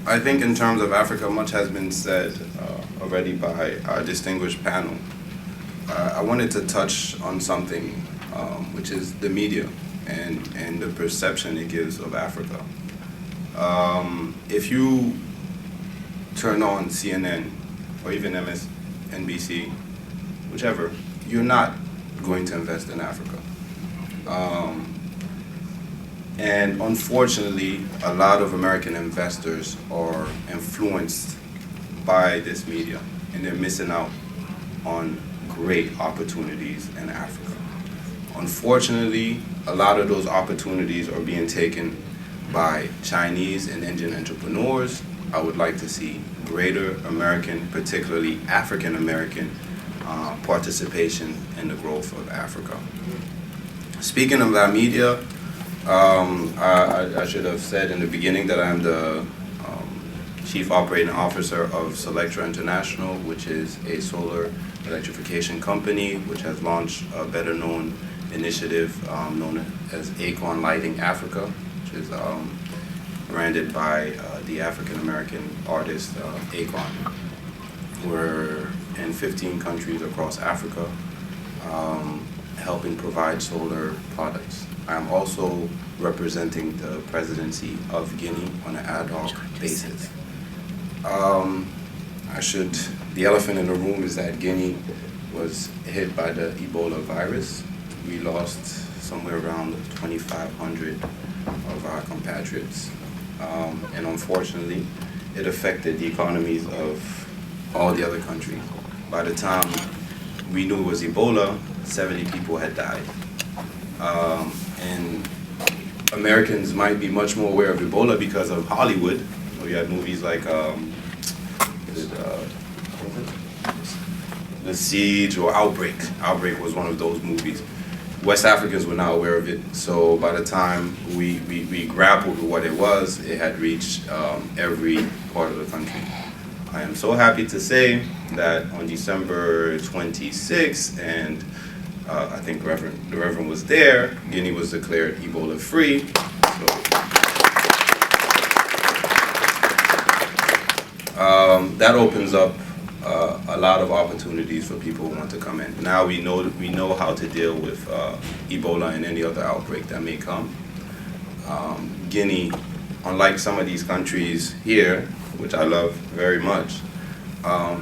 I think in terms of Africa, much has been said already by our distinguished panel. I wanted to touch on something, which is the media and the perception it gives of Africa. If you turn on CNN or even MSNBC, whichever, you're not going to invest in Africa. And unfortunately, a lot of American investors are influenced by this media, and they're missing out on great opportunities in Africa. Unfortunately, a lot of those opportunities are being taken by Chinese and Indian entrepreneurs. I would like to see greater American, particularly African American, participation in the growth of Africa. Speaking of that media, I should have said in the beginning that I'm the Chief Operating Officer of Solektra International, which is a solar electrification company which has launched a better known initiative known as Acorn Lighting Africa, which is branded by the African American artist Acorn. We're in 15 countries across Africa, helping provide solar products. I am also representing the presidency of Guinea on an ad hoc basis. The elephant in the room is that Guinea was hit by the Ebola virus. We lost somewhere around 2,500 of our compatriots. And unfortunately, it affected the economies of all the other countries. By the time we knew it was Ebola, 70 people had died. And Americans might be much more aware of Ebola because of Hollywood. We had movies like The Siege or Outbreak. Outbreak was one of those movies. West Africans were not aware of it, so by the time we grappled with what it was, it had reached every part of the country. I am so happy to say that on December 26th, and I think the Reverend was there, Guinea was declared Ebola free. So, that opens up a lot of opportunities for people who want to come in. Now we know how to deal with Ebola and any other outbreak that may come. Guinea, unlike some of these countries here, which I love very much,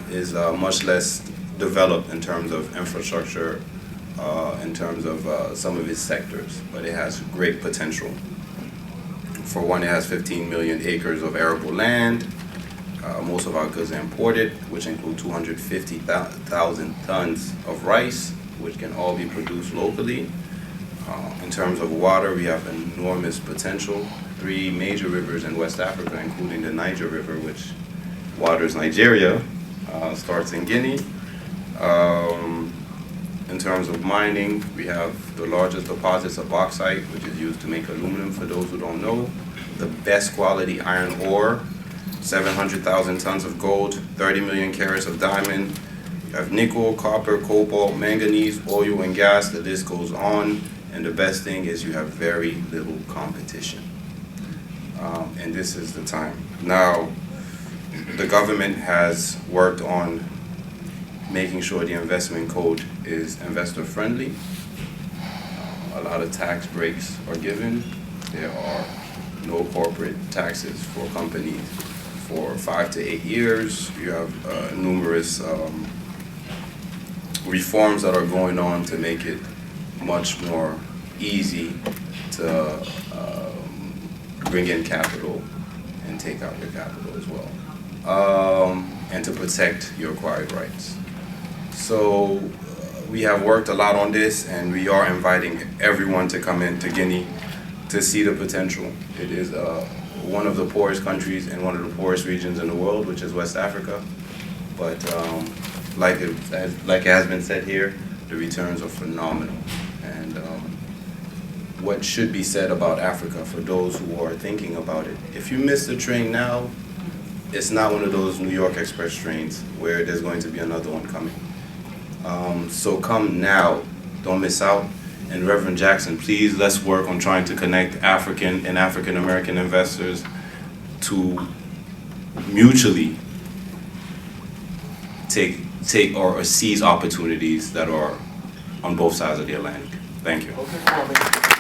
is much less developed in terms of infrastructure, in terms of some of its sectors, but it has great potential. For one, it has 15 million acres of arable land. Most of our goods are imported, which include 250,000 tons of rice, which can all be produced locally. In terms of water, we have enormous potential. 3 major rivers in West Africa, including the Niger River, which waters Nigeria, starts in Guinea. In terms of mining, we have the largest deposits of bauxite, which is used to make aluminum, for those who don't know. The best quality iron ore, 700,000 tons of gold, 30 million carats of diamond. You have nickel, copper, cobalt, manganese, oil and gas, the list goes on. And the best thing is you have very little competition. And this is the time. Now, the government has worked on making sure the investment code is investor friendly. A lot of tax breaks are given. There are no corporate taxes for companies for 5 to 8 years. You have numerous reforms that are going on to make it much more easy to bring in capital and take out your capital as well, and to protect your acquired rights. So we have worked a lot on this, and we are inviting everyone to come into Guinea to see the potential. It is one of the poorest countries in one of the poorest regions in the world, which is West Africa. But like it has been said here, the returns are phenomenal. And what should be said about Africa for those who are thinking about it, if you miss the train now, it's not one of those New York Express trains where there's going to be another one coming. So come now, don't miss out. And Reverend Jackson, please, let's work on trying to connect African and African American investors to mutually take or seize opportunities that are on both sides of the Atlantic. Thank you.